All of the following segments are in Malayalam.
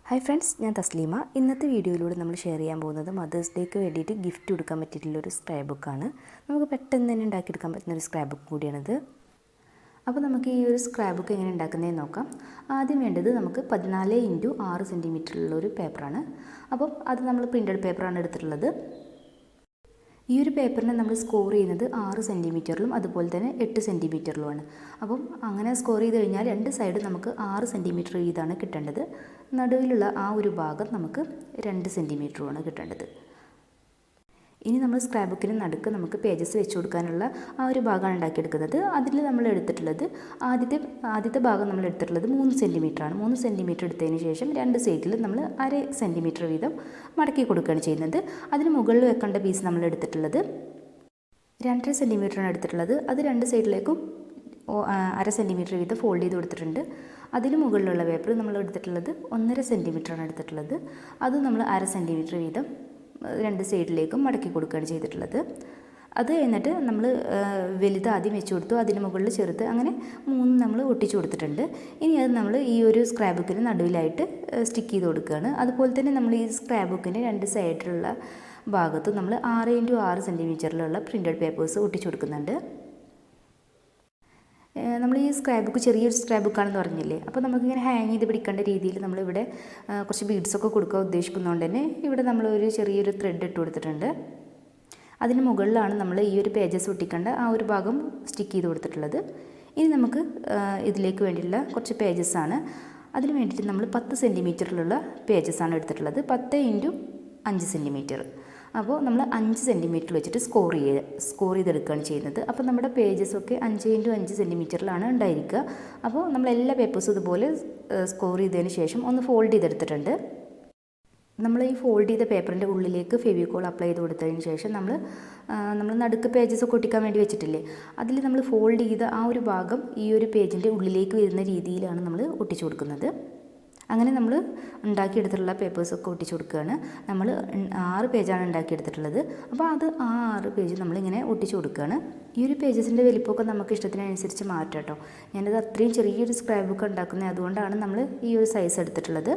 ഹായ് ഫ്രണ്ട്സ്, ഞാൻ തസ്ലീമ. ഇന്നത്തെ വീഡിയോയിലൂടെ നമ്മൾ ഷെയർ ചെയ്യാൻ പോകുന്നത് മദേഴ്സ് ഡേക്ക് വേണ്ടിയിട്ട് ഗിഫ്റ്റ് കൊടുക്കാൻ പറ്റിയിട്ടുള്ളൊരു സ്ക്രാപ്പ് ബുക്കാണ്. നമുക്ക് പെട്ടെന്ന് തന്നെ ഉണ്ടാക്കിയെടുക്കാൻ പറ്റുന്ന ഒരു സ്ക്രാപ്പ് ബുക്ക് കൂടിയാണിത്. അപ്പോൾ നമുക്ക് ഈ ഒരു സ്ക്രാപ്പ് ബുക്ക് എങ്ങനെ ഉണ്ടാക്കുന്നതെന്ന് നോക്കാം. ആദ്യം വേണ്ടത് നമുക്ക് 14x6 സെൻറ്റിമീറ്ററുള്ള ഒരു പേപ്പറാണ്. അപ്പം അത് നമ്മൾ പ്രിൻ്റഡ് പേപ്പറാണ് എടുത്തിട്ടുള്ളത്. ഈ ഒരു പേപ്പറിനെ നമ്മൾ സ്കോർ ചെയ്യുന്നത് 6 സെൻറ്റിമീറ്ററിലും അതുപോലെ തന്നെ 8 സെൻറ്റിമീറ്ററിലുമാണ്. അപ്പം അങ്ങനെ സ്കോർ ചെയ്ത് കഴിഞ്ഞാൽ രണ്ട് സൈഡും നമുക്ക് 6 സെൻറ്റിമീറ്റർ വീതമാണ് കിട്ടേണ്ടത്. നടുവിലുള്ള ആ ഒരു ഭാഗം നമുക്ക് 2 സെൻറ്റിമീറ്ററുമാണ് കിട്ടേണ്ടത്. ഇനി നമ്മൾ സ്ക്രാപ്പ് ബുക്കിന് നടുക്ക് നമുക്ക് പേജസ് വെച്ച് കൊടുക്കാനുള്ള ആ ഒരു ഭാഗമാണ് ഉണ്ടാക്കിയെടുക്കുന്നത്. അതിൽ നമ്മൾ എടുത്തിട്ടുള്ളത് ആദ്യത്തെ ഭാഗം നമ്മൾ എടുത്തിട്ടുള്ളത് 3 സെൻറ്റിമീറ്ററാണ്. 3 സെൻറ്റിമീറ്റർ എടുത്തതിന് ശേഷം രണ്ട് സൈഡിൽ നമ്മൾ 1/2 സെൻറ്റിമീറ്റർ വീതം മടക്കി കൊടുക്കുകയാണ് ചെയ്യുന്നത്. അതിന് മുകളിൽ വെക്കേണ്ട പീസ് നമ്മൾ എടുത്തിട്ടുള്ളത് 2.5 സെൻറ്റിമീറ്ററാണ് എടുത്തിട്ടുള്ളത്. അത് രണ്ട് സൈഡിലേക്കും 1/2 സെൻറ്റിമീറ്റർ വീതം ഫോൾഡ് ചെയ്ത് കൊടുത്തിട്ടുണ്ട്. അതിന് മുകളിലുള്ള പേപ്പർ നമ്മൾ എടുത്തിട്ടുള്ളത് 1.5 സെൻറ്റിമീറ്ററാണ് എടുത്തിട്ടുള്ളത്. അത് നമ്മൾ 1/2 സെൻറ്റിമീറ്റർ വീതം രണ്ട് സൈഡിലേക്കും മടക്കി കൊടുക്കുകയാണ് ചെയ്തിട്ടുള്ളത്. അത് എന്നിട്ട് നമ്മൾ വലുത് ആദ്യം വെച്ച് കൊടുത്തു, അതിന് മുകളിൽ ചെറുത്, അങ്ങനെ 3 നമ്മൾ ഒട്ടിച്ചു കൊടുത്തിട്ടുണ്ട്. ഇനി അത് നമ്മൾ ഈ ഒരു സ്ക്രാപ്പ് ബുക്കിന് നടുവിലായിട്ട് സ്റ്റിക്ക് ചെയ്ത് കൊടുക്കുകയാണ്. അതുപോലെ തന്നെ നമ്മൾ ഈ സ്ക്രാപ്പ് ബുക്കിന് രണ്ട് സൈഡിലുള്ള ഭാഗത്ത് നമ്മൾ 6x6 സെൻറ്റിമീറ്ററിലുള്ള പ്രിൻ്റഡ് പേപ്പേഴ്സ് ഒട്ടിച്ചു കൊടുക്കുന്നുണ്ട്. നമ്മൾ ഈ സ്ക്രാപ്പ് ബുക്ക് ചെറിയൊരു സ്ക്രാപ്പ് ബുക്കാണെന്ന് പറഞ്ഞില്ലേ, അപ്പോൾ നമുക്കിങ്ങനെ ഹാങ് ചെയ്ത് പിടിക്കേണ്ട രീതിയിൽ നമ്മളിവിടെ കുറച്ച് ബീഡ്സൊക്കെ കൊടുക്കാൻ ഉദ്ദേശിക്കുന്നതുകൊണ്ട് തന്നെ ഇവിടെ നമ്മളൊരു ചെറിയൊരു ത്രെഡ് ഇട്ട് കൊടുത്തിട്ടുണ്ട്. അതിന് മുകളിലാണ് നമ്മൾ ഈ ഒരു പേജസ് ഒട്ടിക്കേണ്ട ആ ഒരു ഭാഗം സ്റ്റിക്ക് ചെയ്ത് കൊടുത്തിട്ടുള്ളത്. ഇനി നമുക്ക് ഇതിലേക്ക് വേണ്ടിയുള്ള കുറച്ച് പേജസ്സാണ്. അതിന് വേണ്ടിയിട്ട് നമ്മൾ 10 സെൻറ്റിമീറ്ററിലുള്ള പേജസ്സാണ് എടുത്തിട്ടുള്ളത്. 10x5 centimetre. അപ്പോൾ നമ്മൾ 5 സെൻറ്റിമീറ്റർ വെച്ചിട്ട് സ്കോർ ചെയ്തെടുക്കുകയാണ് ചെയ്യുന്നത്. അപ്പോൾ നമ്മുടെ പേജസൊക്കെ 5x5 സെൻറ്റിമീറ്ററിലാണ് ഉണ്ടായിരിക്കുക. അപ്പോൾ നമ്മൾ എല്ലാ പേപ്പേഴ്സും ഇതുപോലെ സ്കോർ ചെയ്തതിന് ശേഷം ഒന്ന് ഫോൾഡ് ചെയ്തെടുത്തിട്ടുണ്ട്. നമ്മൾ ഈ ഫോൾഡ് ചെയ്ത പേപ്പറിൻ്റെ ഉള്ളിലേക്ക് ഫെവിക്കോൾ അപ്ലൈ ചെയ്ത് കൊടുത്തതിന് ശേഷം നമ്മൾ നടുക്ക് പേജസൊക്കെ ഒട്ടിക്കാൻ വേണ്ടി വെച്ചിട്ടില്ലേ, അതിൽ നമ്മൾ ഫോൾഡ് ചെയ്ത ആ ഒരു ഭാഗം ഈ ഒരു പേജിൻ്റെ ഉള്ളിലേക്ക് വരുന്ന രീതിയിലാണ് നമ്മൾ ഒട്ടിച്ചു കൊടുക്കുന്നത്. അങ്ങനെ നമ്മൾ ഉണ്ടാക്കിയെടുത്തിട്ടുള്ള പേപ്പേഴ്സൊക്കെ ഒട്ടിച്ചു കൊടുക്കുകയാണ്. നമ്മൾ 6 പേജാണ് ഉണ്ടാക്കിയെടുത്തിട്ടുള്ളത്. അപ്പോൾ അത് ആ 6 പേജ് നമ്മളിങ്ങനെ ഒട്ടിച്ചു കൊടുക്കുകയാണ്. ഈ ഒരു പേജസിൻ്റെ വലിപ്പമൊക്കെ നമുക്ക് ഇഷ്ടത്തിനനുസരിച്ച് മാറ്റാം കേട്ടോ. ഞാനത് അത്രയും ചെറിയൊരു സ്ക്രാപ്പ് ബുക്ക് ഉണ്ടാക്കുന്നത്, അതുകൊണ്ടാണ് നമ്മൾ ഈ ഒരു സൈസ് എടുത്തിട്ടുള്ളത്.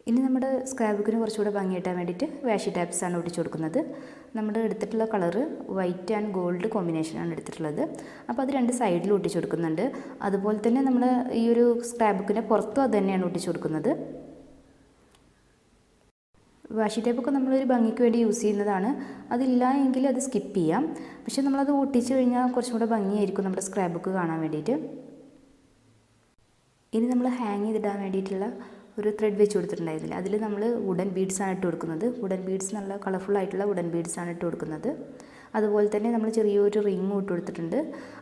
ഇനി നമ്മുടെ സ്ക്രാപ്പ് ബുക്കിന് കുറച്ചുകൂടെ ഭംഗി കിട്ടാൻ വേണ്ടിയിട്ട് വാഷി ടാപ്സാണ് ഒട്ടിച്ചു കൊടുക്കുന്നത്. നമ്മുടെ എടുത്തിട്ടുള്ള കളറ് വൈറ്റ് ആൻഡ് ഗോൾഡ് കോമ്പിനേഷനാണ് എടുത്തിട്ടുള്ളത്. അപ്പോൾ അത് രണ്ട് സൈഡിൽ ഒട്ടിച്ചു കൊടുക്കുന്നുണ്ട്. അതുപോലെ തന്നെ നമ്മൾ ഈ ഒരു സ്ക്രാപ്പ് ബുക്കിൻ്റെ പുറത്തും അത് തന്നെയാണ് ഒട്ടിച്ചു കൊടുക്കുന്നത്. വാഷി ടേപ്പൊക്കെ നമ്മളൊരു ഭംഗിക്ക് വേണ്ടി യൂസ് ചെയ്യുന്നതാണ്. അതില്ല എങ്കിൽ അത് സ്കിപ്പ് ചെയ്യാം. പക്ഷേ നമ്മളത് ഒട്ടിച്ചു കഴിഞ്ഞാൽ കുറച്ചും കൂടെ ഭംഗിയായിരിക്കും നമ്മുടെ സ്ക്രാപ്പ് ബുക്ക് കാണാൻ വേണ്ടിയിട്ട്. ഇനി നമ്മൾ ഹാങ് ചെയ്തിടാൻ വേണ്ടിയിട്ടുള്ള ഒരു ത്രെഡ് വെച്ച് കൊടുത്തിട്ടുണ്ടായിരുന്നില്ല, അതിൽ നമ്മൾ വുഡൻ ബീഡ്സാണ് ഇട്ട് കൊടുക്കുന്നത്. വുഡൻ ബീഡ്സ് നല്ല കളർഫുള്ളായിട്ടുള്ള വുഡൻ ബീഡ്സാണ് ഇട്ട് കൊടുക്കുന്നത്. അതുപോലെ തന്നെ നമ്മൾ ചെറിയൊരു റിങ്ങും ഇട്ട് കൊടുത്തിട്ടുണ്ട്.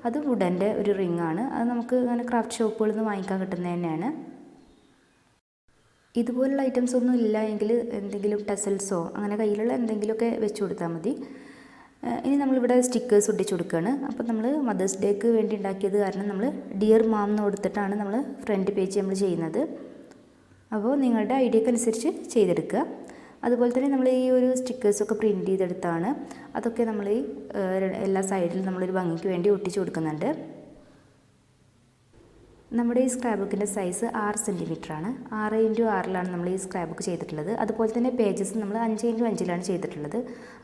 അത് വുഡൻ്റെ ഒരു റിങ്ങാണ്. അത് നമുക്ക് അങ്ങനെ ക്രാഫ്റ്റ് ഷോപ്പുകളിൽ നിന്ന് വാങ്ങിക്കാൻ കിട്ടുന്നത് തന്നെയാണ്. ഇതുപോലുള്ള ഐറ്റംസ് ഒന്നും ഇല്ല എങ്കിൽ എന്തെങ്കിലും ടെസൽസോ അങ്ങനെ കയ്യിലുള്ള എന്തെങ്കിലുമൊക്കെ വെച്ച് കൊടുത്താൽ മതി. ഇനി നമ്മളിവിടെ സ്റ്റിക്കേഴ്സ് ഒട്ടിച്ച് കൊടുക്കുകയാണ്. അപ്പോൾ നമ്മൾ മദേഴ്സ് ഡേക്ക് വേണ്ടി ഉണ്ടാക്കിയത് കാരണം നമ്മൾ ഡിയർ മാം എന്ന് കൊടുത്തിട്ടാണ് നമ്മൾ ഫ്രണ്ട് പേജ് നമ്മൾ ചെയ്യുന്നത്. അപ്പോൾ നിങ്ങളുടെ ഐഡിയക്ക് അനുസരിച്ച് ചെയ്തെടുക്കുക. അതുപോലെ തന്നെ നമ്മൾ ഈ ഒരു സ്റ്റിക്കേഴ്സൊക്കെ പ്രിൻറ്റ് ചെയ്തെടുത്താണ്. അതൊക്കെ നമ്മൾ ഈ എല്ലാ സൈഡിലും നമ്മളൊരു ഭംഗിക്ക് വേണ്ടി ഒട്ടിച്ച് കൊടുക്കുന്നുണ്ട്. നമ്മുടെ ഈ സ്ക്രാപ്പ് ബുക്കിൻ്റെ സൈസ് 6 സെൻറ്റിമീറ്ററാണ്. 6x6 നമ്മൾ ഈ സ്ക്രാപ്പ് ബുക്ക് ചെയ്തിട്ടുള്ളത്. അതുപോലെ തന്നെ പേജസ് നമ്മൾ 5x5 ചെയ്തിട്ടുള്ളത്.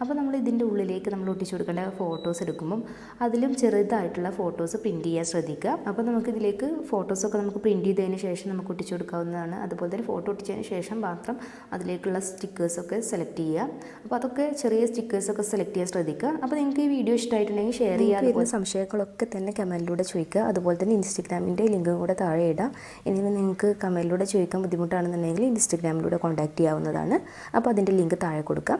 അപ്പോൾ നമ്മൾ ഇതിൻ്റെ ഉള്ളിലേക്ക് നമ്മൾ ഒട്ടിച്ചു കൊടുക്കേണ്ട ഫോട്ടോസ് എടുക്കുമ്പം അതിലും ചെറുതായിട്ടുള്ള ഫോട്ടോസ് പ്രിൻറ്റ് ചെയ്യാൻ ശ്രദ്ധിക്കുക. അപ്പോൾ നമുക്ക് ഇതിലേക്ക് ഫോട്ടോസൊക്കെ നമുക്ക് പ്രിൻറ്റ് ചെയ്തതിന് ശേഷം നമുക്ക് ഒട്ടിച്ചു കൊടുക്കാവുന്നതാണ്. അതുപോലെ തന്നെ ഫോട്ടോ ഒട്ടിച്ചതിന് ശേഷം മാത്രം അതിലേക്കുള്ള സ്റ്റിക്കേഴ്സൊക്കെ സെലക്ട് ചെയ്യുക. അപ്പോൾ അതൊക്കെ ചെറിയ സ്റ്റിക്കേഴ്സൊക്കെ സെലക്ട് ചെയ്യാൻ ശ്രദ്ധിക്കുക. അപ്പോൾ നിങ്ങൾക്ക് ഈ വീഡിയോ ഇഷ്ടമായിട്ടുണ്ടെങ്കിൽ ഷെയർ ചെയ്യുക. അതുപോലെ സംശയങ്ങളൊക്കെ തന്നെ കമൻറ്റിലൂടെ ചോദിക്കുക. അതുപോലെ തന്നെ ഇൻസ്റ്റഗ്രാമിൻ്റെ ലിങ്ക് കൂടെ താഴെ ഇടാം. ഇനി നിങ്ങൾക്ക് കമൻറ്റിലൂടെ ചോദിക്കാൻ ബുദ്ധിമുട്ടാണെന്നുണ്ടെങ്കിൽ ഇൻസ്റ്റഗ്രാമിലൂടെ കോൺടാക്റ്റ് ചെയ്യാവുന്നതാണ്. അപ്പോൾ അതിൻ്റെ ലിങ്ക് താഴെ കൊടുക്കാം.